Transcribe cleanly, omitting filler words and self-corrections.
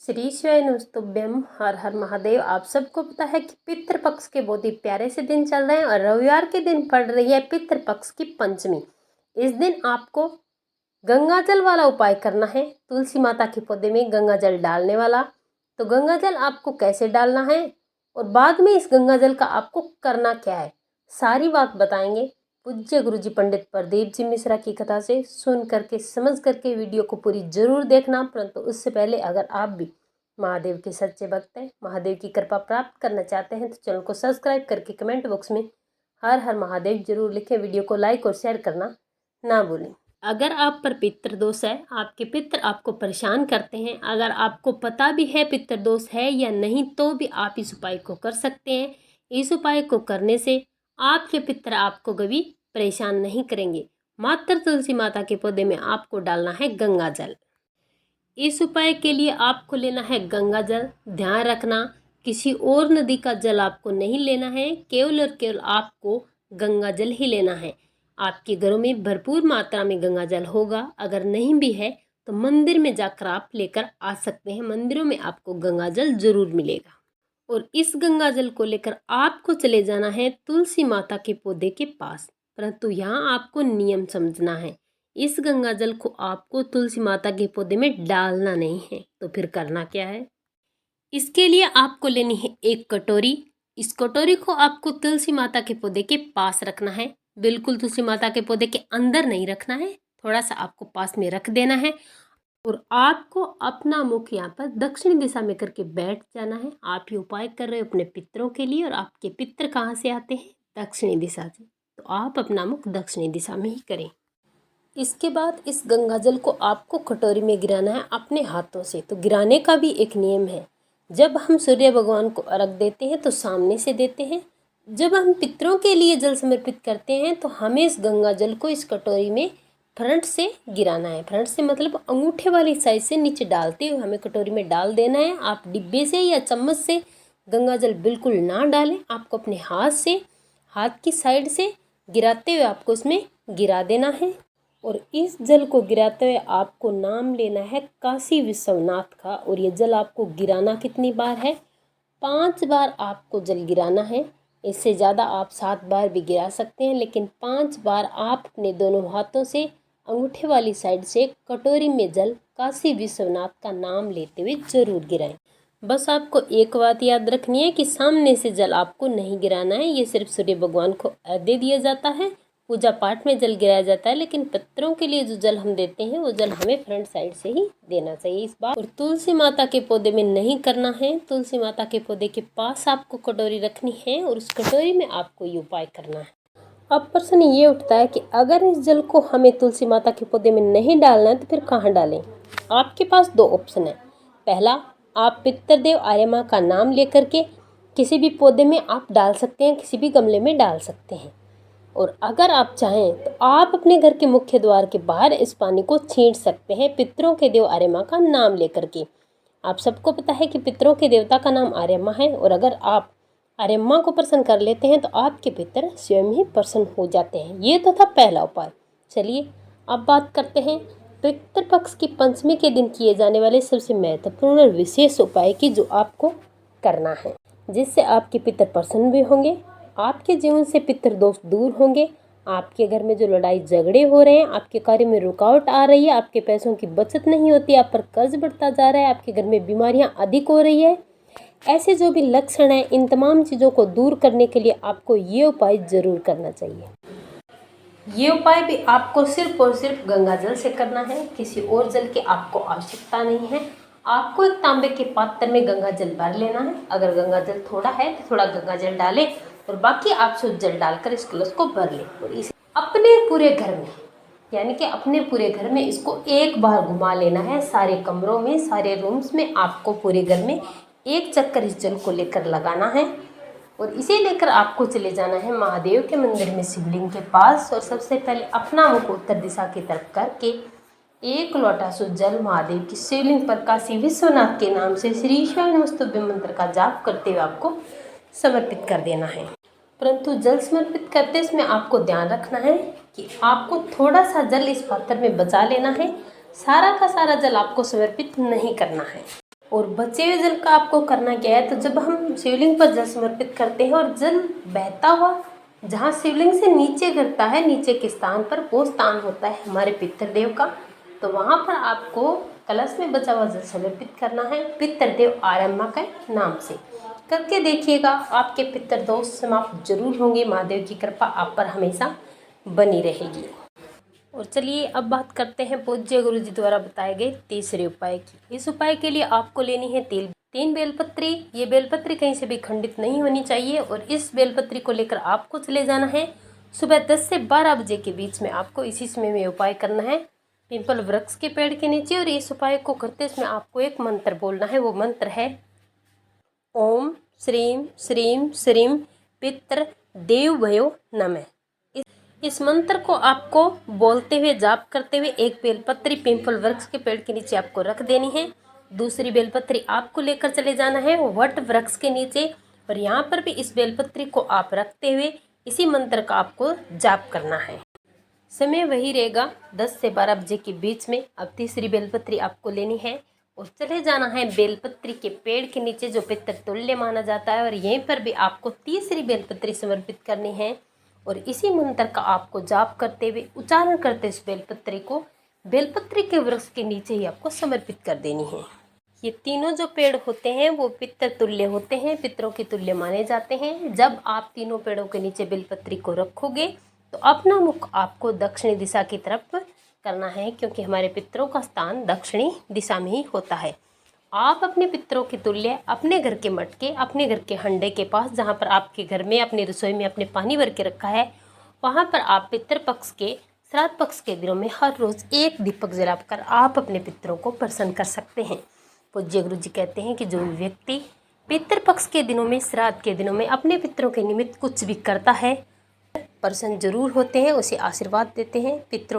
श्री शिवाय नमस्तुभ्यम। हर हर महादेव। आप सबको पता है कि पितृपक्ष के बहुत ही प्यारे से दिन चल रहे हैं और रविवार के दिन पड़ रही है पितृपक्ष की पंचमी। इस दिन आपको गंगा जल वाला उपाय करना है। तुलसी माता के पौधे में गंगा जल डालने वाला। तो गंगा जल आपको कैसे डालना है और बाद में इस गंगा जल का आपको करना क्या है, सारी बात बताएंगे पूज्य गुरुजी पंडित प्रदीप जी मिश्रा की कथा से। सुन करके समझ करके वीडियो को पूरी जरूर देखना। परंतु उससे पहले अगर आप भी महादेव के सच्चे भक्त हैं, महादेव की कृपा प्राप्त करना चाहते हैं, तो चैनल को सब्सक्राइब करके कमेंट बॉक्स में हर हर महादेव जरूर लिखें। वीडियो को लाइक और शेयर करना ना भूलें। अगर आप पर पितृ दोष है, आपके पितृ आपको परेशान करते हैं, अगर आपको पता भी है पितृ दोष है या नहीं, तो भी आप इस उपाय को कर सकते हैं। इस उपाय को करने से आपके पितृ आपको कभी परेशान नहीं करेंगे। मात्र तुलसी माता के पौधे में आपको डालना है गंगा जल। इस उपाय के लिए आपको लेना है गंगा जल। ध्यान रखना, किसी और नदी का जल आपको नहीं लेना है, केवल और केवल आपको गंगा जल ही लेना है। आपके घरों में भरपूर मात्रा में गंगा जल होगा, अगर नहीं भी है तो मंदिर में जाकर आप लेकर आ सकते हैं। मंदिरों में आपको गंगा जल जरूर मिलेगा। और इस गंगा जल को लेकर आपको चले जाना है तुलसी माता के पौधे के पास। परंतु यहाँ आपको नियम समझना है, इस गंगा जल को आपको तुलसी माता के पौधे में डालना नहीं है। तो फिर करना क्या है, इसके लिए आपको लेनी है एक कटोरी। इस कटोरी को आपको तुलसी माता के पौधे के पास रखना है। बिल्कुल तुलसी माता के पौधे के अंदर नहीं रखना है, थोड़ा सा आपको पास में रख देना है। और आपको अपना मुख यहाँ पर दक्षिण दिशा में करके बैठ जाना है। आप ये उपाय कर रहे हो अपने पितरों के लिए, और आपके पितर कहाँ से आते हैं, दक्षिणी दिशा से। तो आप अपना मुख दक्षिणी दिशा में ही करें। इसके बाद इस गंगा जल को आपको कटोरी में गिराना है अपने हाथों से। तो गिराने का भी एक नियम है। जब हम सूर्य भगवान को अर्घ देते हैं तो सामने से देते हैं। जब हम पितरों के लिए जल समर्पित करते हैं तो हमें इस गंगा जल को इस कटोरी में फ्रंट से गिराना है। फ्रंट से मतलब अंगूठे वाली साइड से नीचे डालते हुए हमें कटोरी में डाल देना है। आप डिब्बे से या चम्मच से गंगा जल बिल्कुल ना डालें, आपको अपने हाथ से, हाथ की साइड से गिराते हुए आपको इसमें गिरा देना है। और इस जल को गिराते हुए आपको नाम लेना है काशी विश्वनाथ का। और ये जल आपको गिराना कितनी बार है, 5 बार आपको जल गिराना है। इससे ज़्यादा आप 7 बार भी गिरा सकते हैं, लेकिन 5 बार आप अपने दोनों हाथों से अंगूठे वाली साइड से कटोरी में जल काशी विश्वनाथ का नाम लेते हुए जरूर गिराएं। बस आपको एक बात याद रखनी है कि सामने से जल आपको नहीं गिराना है। ये सिर्फ सूर्य भगवान को अर्घ्य दिया जाता है, पूजा पाठ में जल गिराया जाता है, लेकिन पितरों के लिए जो जल हम देते हैं वो जल हमें फ्रंट साइड से ही देना चाहिए इस बार। और तुलसी माता के पौधे में नहीं करना है। तुलसी माता के पौधे के पास आपको कटोरी रखनी है और उस कटोरी में आपको ये उपाय करना है। अब प्रश्न ये उठता है कि अगर इस जल को हमें तुलसी माता के पौधे में नहीं डालना है तो फिर कहाँ डालें। आपके पास 2 ऑप्शन है। पहला, आप पितृदेव आर्य माँ का नाम लेकर के किसी भी पौधे में आप डाल सकते हैं, किसी भी गमले में डाल सकते हैं। और अगर आप चाहें तो आप अपने घर के मुख्य द्वार के बाहर इस पानी को छींट सकते हैं पितरों के देव आर्य माँ का नाम लेकर के। आप सबको पता है कि पितरों के देवता का नाम आर्य माँ है, और अगर आप आर्य माँ को प्रसन्न कर लेते हैं तो आपके पितर स्वयं ही प्रसन्न हो जाते हैं। ये तो था पहला उपाय। चलिए अब बात करते हैं पितृपक्ष की पंचमी के दिन किए जाने वाले सबसे महत्वपूर्ण और विशेष उपाय की, जो आपको करना है, जिससे आपके पितर प्रसन्न भी होंगे, आपके जीवन से पितृ दोष दूर होंगे, आपके घर में जो लड़ाई झगड़े हो रहे हैं, आपके कार्य में रुकावट आ रही है, आपके पैसों की बचत नहीं होती, आप पर कर्ज बढ़ता जा रहा है, आपके घर में बीमारियां अधिक हो रही है, ऐसे जो भी लक्षण हैं, इन तमाम चीज़ों को दूर करने के लिए आपको ये उपाय जरूर करना चाहिए। ये उपाय भी आपको सिर्फ और सिर्फ गंगा जल से करना है, किसी और जल की आपको आवश्यकता नहीं है। आपको एक तांबे के पात्र में गंगा जल भर लेना है। अगर गंगा जल थोड़ा है तो थोड़ा गंगा जल डालें और बाकी आप शुद्ध जल डालकर इस कलश को भर लें। और इसे अपने पूरे घर में, यानी कि अपने पूरे घर में इसको एक बार घुमा लेना है। सारे कमरों में, सारे रूम्स में आपको पूरे घर में एक चक्कर इस जल को लेकर लगाना है। और इसे लेकर आपको चले जाना है महादेव के मंदिर में शिवलिंग के पास। और सबसे पहले अपना मुख उत्तर दिशा की तरफ करके 1 लोटा शुद्ध जल महादेव की शिवलिंग पर काशी विश्वनाथ के नाम से श्री शिवाय नमस्तुभ्यम मंत्र का जाप करते हुए आपको समर्पित कर देना है। परंतु जल समर्पित करते समय आपको ध्यान रखना है कि आपको थोड़ा सा जल इस पात्र में बचा लेना है। सारा का सारा जल आपको समर्पित नहीं करना है। और बचे हुए जल का आपको करना क्या है, तो जब हम शिवलिंग पर जल समर्पित करते हैं और जल बहता हुआ जहाँ शिवलिंग से नीचे गिरता है, नीचे के स्थान पर, वो स्थान होता है हमारे पितृदेव का। तो वहाँ पर आपको कलश में बचा हुआ जल समर्पित करना है पितृदेव आर्यमा के नाम से। करके देखिएगा, आपके पितृदोष समाप्त जरूर होंगे। महादेव की कृपा आप पर हमेशा बनी रहेगी। और चलिए अब बात करते हैं पूज्य गुरु जी द्वारा बताए गए तीसरे उपाय की। इस उपाय के लिए आपको लेनी है तीन बेलपत्री। ये बेलपत्री कहीं से भी खंडित नहीं होनी चाहिए और इस बेलपत्री को लेकर आपको चले जाना है सुबह 10 से 12 बजे के बीच में। आपको इसी समय में उपाय करना है पिंपल वृक्ष के पेड़ के नीचे। और इस उपाय को करते समय आपको एक मंत्र बोलना है। वो मंत्र है ओम श्रीम श्रीम श्रीम पितृ देवभयो नमः। इस मंत्र को आपको बोलते हुए, जाप करते हुए, एक बेलपत्री पिंपल वृक्ष के पेड़ के नीचे आपको रख देनी है। दूसरी बेलपत्री आपको लेकर चले जाना है वट वृक्ष के नीचे और यहाँ पर भी इस बेलपत्री को आप रखते हुए इसी मंत्र का आपको जाप करना है। समय वही रहेगा 10 से 12 बजे के बीच में। अब तीसरी बेलपत्री आपको लेनी है और चले जाना है बेलपत्री के पेड़ के नीचे जो पितृ तुल्य माना जाता है और यहीं पर भी आपको तीसरी बेलपत्री समर्पित करनी है और इसी मंत्र का आपको जाप करते हुए, उच्चारण करते इस बेलपत्री को बेलपत्री के वृक्ष के नीचे ही आपको समर्पित कर देनी है। ये तीनों जो पेड़ होते हैं वो पितृ तुल्य होते हैं, पितरों के तुल्य माने जाते हैं। जब आप तीनों पेड़ों के नीचे बेलपत्री को रखोगे तो अपना मुख आपको दक्षिणी दिशा की तरफ करना है, क्योंकि हमारे पितरों का स्थान दक्षिणी दिशा में ही होता है। आप अपने पितरों के तुल्य अपने घर के मटके, अपने घर के हंडे के पास, जहाँ पर आपके घर में अपनी रसोई में अपने पानी भर के रखा है, वहाँ पर आप पितृपक्ष के, श्राद्ध पक्ष के दिनों में हर रोज़ एक दीपक जलाकर आप अपने पितरों को प्रसन्न कर सकते हैं। पूज्य गुरु जी कहते हैं कि जो व्यक्ति पितृपक्ष के दिनों में, श्राद्ध के दिनों में अपने पितरों के निमित्त कुछ भी करता है, प्रसन्न जरूर होते हैं, उसे आशीर्वाद देते हैं। पितरों